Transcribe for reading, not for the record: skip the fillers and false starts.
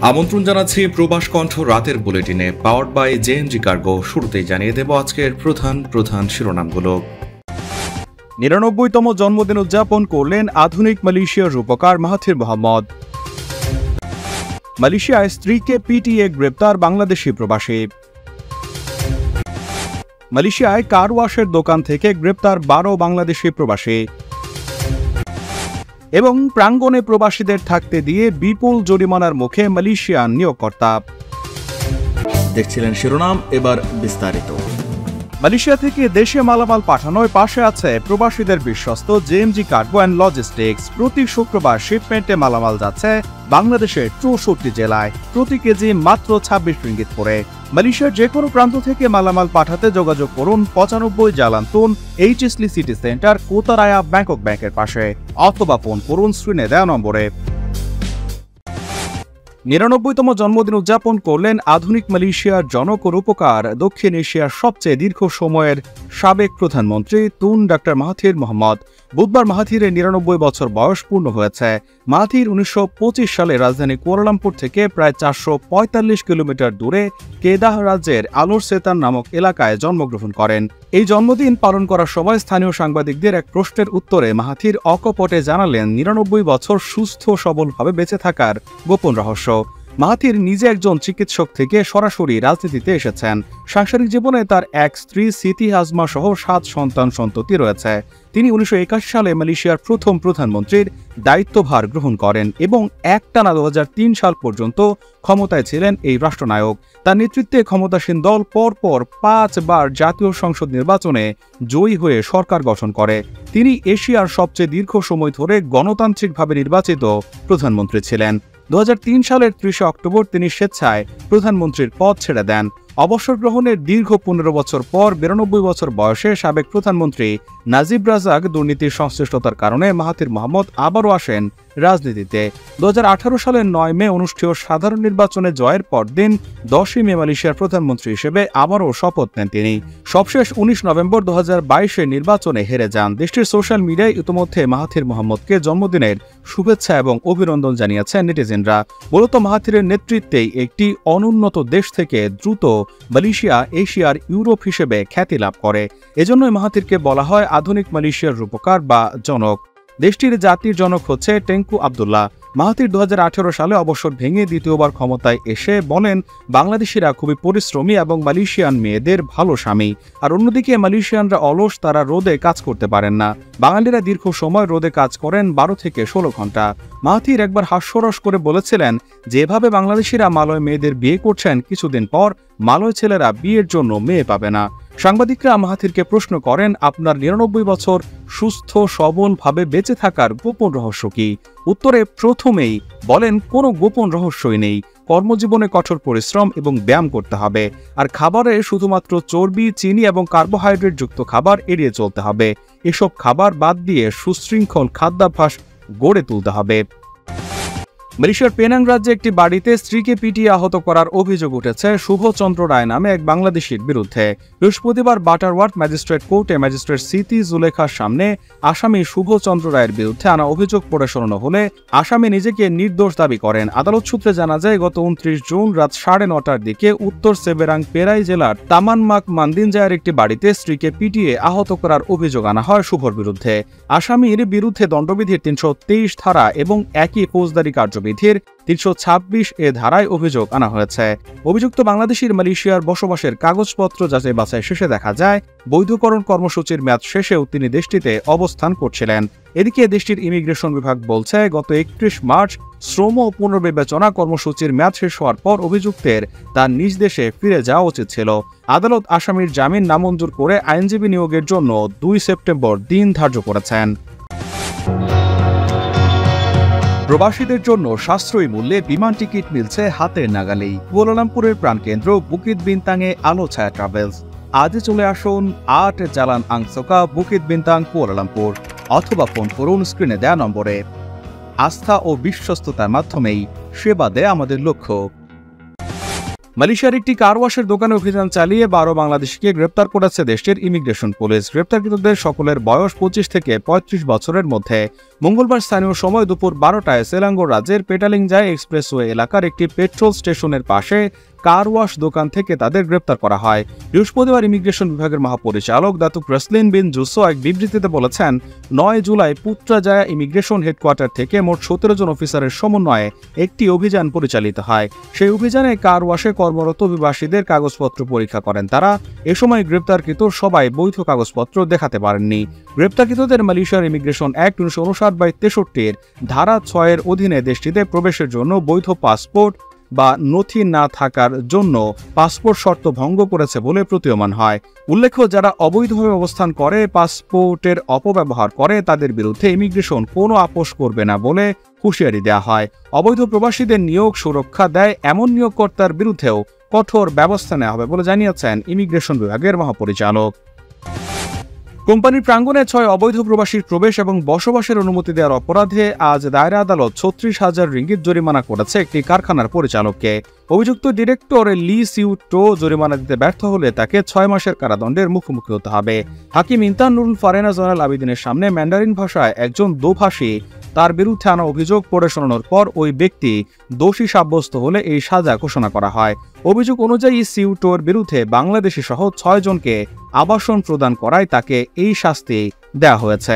আমন্ত্রণ জানাচ্ছি প্রবাস কণ্ঠ রাতের বুলেটিনে পাওয়ার্ড বাই জেএনজি কার্গো। শুরুতেই জানিয়ে দেব আজকের প্রধান শিরোনামগুলো। ৯৯তম জন্মদিন উদযাপন করলেন আধুনিক মালয়েশিয়ার রূপকার মাহাথির মোহাম্মদ। মালয়েশিয়ায় স্ত্রীকে পিটিয়ে গ্রেপ্তার বাংলাদেশি প্রবাসী। মালয়েশিয়ায় কার ওয়াশের দোকান থেকে গ্রেপ্তার ১২ বাংলাদেশি প্রবাসী। এবং প্রাঙ্গণে প্রবাসীদের থাকতে দিয়ে বিপুল জরিমানার মুখে মালয়েশিয়ান নিয়োগকর্তা। দেখছিলেন শিরোনাম, এবার বিস্তারিত। মালয়েশিয়া থেকে দেশে মালামাল পাঠানোয় পাশে আছে প্রবাসীদের বিশ্বস্ত জেএমজি কার্গো অ্যান্ড লজিস্টিক্স। প্রতি শুক্রবার শিপমেন্টে মালামাল যাচ্ছে বাংলাদেশের ৬৪ জেলায়, প্রতি কেজি মাত্র ২৬ রিঙ্গিত করে। মালয়েশিয়ার যে কোনো প্রান্ত থেকে মালামাল পাঠাতে যোগাযোগ করুন ৯৫ জালান তুন এইচএসলি সিটি সেন্টার, কোতারায়া ব্যাংকক ব্যাংকের পাশে, অথবা ফোন করুন স্ক্রিনে দেওয়া নম্বরে। ৯৯তম জন্মদিন উদযাপন করলেন আধুনিক মালয়েশিয়ার জনক ও রূপকার, দক্ষিণ এশিয়ার সবচেয়ে দীর্ঘ সময়ের সাবেক প্রধানমন্ত্রী তুন ডক্টর মাহাথির মোহাম্মদ। বুধবার মাহাথিরের ৯৯ বছর বয়স পূর্ণ হয়েছে। মাহাথির ১৯২৫ সালে রাজধানী কুয়ালালামপুর থেকে প্রায় ৪৪৫ কিলোমিটার দূরে কেদাহ রাজ্যের আলোর সেতান নামক এলাকায় জন্মগ্রহণ করেন। এই জন্মদিন পালন করার সময় স্থানীয় সাংবাদিকদের এক প্রশ্নের উত্তরে মাহাথির অকপটে জানালেন ৯৯ বছর সুস্থ সবলভাবে বেঁচে থাকার গোপন রহস্য। মাহাথির নিজে একজন চিকিৎসক থেকে সরাসরি রাজনীতিতে এসেছেন। সাংসারিক জীবনে তার এক স্ত্রী সিতি হাজমা সহ ৭ সন্ততি রয়েছে। তিনি ১৯৮১ সালে মালয়েশিয়ার প্রথম প্রধানমন্ত্রীর দায়িত্বভার গ্রহণ করেন এবং একটানা ২০০৩ সাল পর্যন্ত ক্ষমতায় ছিলেন এই রাষ্ট্রনায়ক। তার নেতৃত্বে ক্ষমতাসীন দল পরপর ৫ বার জাতীয় সংসদ নির্বাচনে জয়ী হয়ে সরকার গঠন করে। তিনি এশিয়ার সবচেয়ে দীর্ঘ সময় ধরে গণতান্ত্রিকভাবে নির্বাচিত প্রধানমন্ত্রী ছিলেন। ২০০৩ সালের ৩০ অক্টোবর তিনি স্বেচ্ছায় প্রধানমন্ত্রীর পদ ছেড়ে দেন। অবসর গ্রহণের দীর্ঘ ১৫ বছর পর ৯২ বছর বয়সে সাবেক প্রধানমন্ত্রী নাজিব রাজাক দুর্নীতির সংশ্লিষ্টতার কারণে মাহাথির মোহাম্মদ আবারও আসেন রাজনীতিতে। ২০১৮ সালের ৯ মে অনুষ্ঠেয় সাধারণ নির্বাচনে জয়ের পরদিন ১০ই মে মালয়েশিয়ার প্রধানমন্ত্রী হিসেবে আবারও শপথ নেন তিনি। সবশেষ ১৯ নভেম্বর ২০২২ নির্বাচনে হেরে যান। দেশটির সোশ্যাল মিডিয়ায় ইতিমধ্যে মাহাথির মোহাম্মদকে জন্মদিনের শুভেচ্ছা এবং অভিনন্দন জানিয়েছেন নেটিজেনরা। মূলত মাহাথিরের নেতৃত্বেই একটি অনুন্নত দেশ থেকে দ্রুত মালয়েশিয়া এশিয়ার ইউরোপ হিসেবে খ্যাতি লাভ করে। এজন্যই মাহাথিরকে বলা হয় আধুনিক মালয়েশিয়ার রূপকার বা জনক। দেশটির জাতির জনক হচ্ছে টেঙ্কু আবদুল্লাহ। মাহাথির ২০১৮ সালে অবসর ভেঙে দ্বিতীয়বার ক্ষমতায় এসে বলেন, বাংলাদেশিরা খুবই পরিশ্রমী এবং মালয়েশিয়ান মেয়েদের ভালো স্বামী। আর অন্যদিকে মালয়েশিয়ানরা অলস, তারা রোদে কাজ করতে পারেন না। বাঙালিরা দীর্ঘ সময় রোদে কাজ করেন ১২ থেকে ১৬ ঘন্টা। মাহাথির একবার হাস্যরস করে বলেছিলেন, যেভাবে বাংলাদেশিরা মালয় মেয়েদের বিয়ে করছেন, কিছুদিন পর মালয় ছেলেরা বিয়ের জন্য মেয়ে পাবে না। সাংবাদিকরা মাহাথিরকে প্রশ্ন করেন, আপনার ৯৯ বছর সুস্থ সবলভাবে বেঁচে থাকার গোপন রহস্য কি? উত্তরে প্রথমেই বলেন, কোনো গোপন রহস্যই নেই। কর্মজীবনে কঠোর পরিশ্রম এবং ব্যায়াম করতে হবে। আর খাবারে শুধুমাত্র চর্বি, চিনি এবং কার্বোহাইড্রেট যুক্ত খাবার এড়িয়ে চলতে হবে। এসব খাবার বাদ দিয়ে সুশৃঙ্খল খাদ্যাভ্যাস গড়ে তুলতে হবে। মালয়েশিয়ার পেনাং রাজ্যে একটি বাড়িতে স্ত্রীকে পিটিয়ে আহত করার অভিযোগ উঠেছে শুভচন্দ্র রায় নামে এক বাংলাদেশির বিরুদ্ধে। বৃহস্পতিবার বাটারওয়ার্থ ম্যাজিস্ট্রেট কোর্টে ম্যাজিস্ট্রেট সিতি জুলেখার সামনে আসামি শুভচন্দ্র রায়ের বিরুদ্ধে আনা অভিযোগ পড়ে শোনানো হলে আসামি নিজেকে নির্দোষ দাবি করেন। আদালত সূত্রে জানা যায়, গত ২৯ জুন রাত ৯:৩০টার দিকে উত্তর সেবেরাং পেরাই জেলার তামানমাক মান্দিনজায়ের একটি বাড়িতে স্ত্রীকে পিটিয়ে আহত করার অভিযোগ আনা হয় শুভর বিরুদ্ধে। আসামির বিরুদ্ধে দণ্ডবিধির ৩২৩ ধারা এবং একই ফৌজদারি কার্যবিধির ৩২৬ ধারায় অভিযোগ আনা হয়েছে। অভিযুক্ত বাংলাদেশির মালয়েশিয়ার বসবাসের কাগজপত্র যাচাই বাছাই শেষে দেখা যায়, বৈধকরণ কর্মসূচির মেয়াদ শেষেও তিনি দেশটিতে অবস্থান করছিলেন। এদিকে দেশটির ইমিগ্রেশন বিভাগ বলছে, গত ৩১ মার্চ শ্রম ও পুনর্বিবেচনা কর্মসূচির মেয়াদ শেষ হওয়ার পর অভিযুক্তের তার নিজ দেশে ফিরে যাওয়া উচিত ছিল। আদালত আসামির জামিন নামঞ্জুর করে আইনজীবী নিয়োগের জন্য ২ সেপ্টেম্বর দিন ধার্য করেছেন। প্রবাসীদের জন্য সাশ্রয়ী মূল্যে বিমান টিকিট মিলছে হাতের নাগালেই। কুয়ালালামপুরের প্রাণকেন্দ্র বুকিত বিনতাংয়ে আলো ছায়া ট্রাভেলস। আজই চলে আসুন ৮ জালান আংসোকা, বুকিত বিনতাং, কুয়ালালামপুর, অথবা ফোন করুন স্ক্রিনে দেয়া নম্বরে। আস্থা ও বিশ্বস্ততার মাধ্যমেই সেবা দেয় আমাদের লক্ষ্য। মালয়েশিয়ার একটি কার ওয়াশের দোকানে অভিযান চালিয়ে ১২ বাংলাদেশিকে গ্রেপ্তার করেছে দেশটির ইমিগ্রেশন পুলিশ। গ্রেপ্তারকৃতদের সকলের বয়স ২৫ থেকে ৩৫ বছরের মধ্যে। মঙ্গলবার স্থানীয় সময় দুপুর ১২টায় সেলাঙ্গোর রাজ্যের পেটালিংজাই এক্সপ্রেসওয়ে এলাকার একটি পেট্রোল স্টেশনের পাশে কার ওয়াশ দোকান থেকে তাদের গ্রেপ্তার করা হয়। বৃহস্পতিবার ইমিগ্রেশন বিভাগের মহাপরিচালক দাতুক রসলিন বিন জুসো এক বিবৃতিতে বলেছেন, ৯ জুলাই পুত্রাজায়া ইমিগ্রেশন হেডকোয়ার্টার থেকে মোট ১৭ জন অফিসারের সমন্বয়ে একটি অভিযান পরিচালিত হয়। সেই অভিযানে কার ওয়াশে কর্মরত অভিবাসীদের কাগজপত্র পরীক্ষা করেন তারা। এ সময় গ্রেপ্তারকৃত সবাই বৈধ কাগজপত্র দেখাতে পারেননি। গ্রেপ্তারকৃতদের মালয়েশিয়ার ইমিগ্রেশন অ্যাক্ট ১৯৫৯-৬৩ ধারা ৬-এর অধীনে দেশটিতে প্রবেশের জন্য বৈধ পাসপোর্ট বা নথি না থাকার জন্য পাসপোর্ট শর্ত ভঙ্গ করেছে বলে প্রতীয়মান হয়। উল্লেখ্য, যারা অবৈধভাবে অবস্থান করে পাসপোর্টের অপব্যবহার করে তাদের বিরুদ্ধে ইমিগ্রেশন কোনো আপোষ করবে না বলে হুঁশিয়ারি দেওয়া হয়। অবৈধ প্রবাসীদের নিয়োগ সুরক্ষা দেয় এমন নিয়োগকর্তার বিরুদ্ধেও কঠোর ব্যবস্থা নেওয়া হবে বলে জানিয়েছেন ইমিগ্রেশন বিভাগের মহাপরিচালক। কোম্পানির প্রাঙ্গণে ৬ অবৈধ প্রবাসীর প্রবেশ এবং বসবাসের অনুমতি দেওয়ার অপরাধে আজ দায়রা আদালত ৩৬,০০০ রিঙ্গিত জরিমানা করেছে একটি কারখানার পরিচালককে। অভিযুক্ত ডিরেক্টর লি সিউ টো জরিমানা দিতে ব্যর্থ হলে তাকে ৬ মাসের কারাদণ্ডের মুখোমুখি হতে হবে। হাকিম ইনতান নুরুল ফারেনা জয়নাল আবেদিনের সামনে ম্যান্ডারিন ভাষায় একজন দোভাষী তার বিরুদ্ধে আনা অভিযোগ পড়ে শোনানোর পর ওই ব্যক্তি দোষী সাব্যস্ত হলে এই সাজা ঘোষণা করা হয়। অভিযোগ অনুযায়ী সিউ টোর বিরুদ্ধে বাংলাদেশি সহ ৬ জনকে আবাসন প্রদান করায় তাকে এই শাস্তি দেওয়া হয়েছে।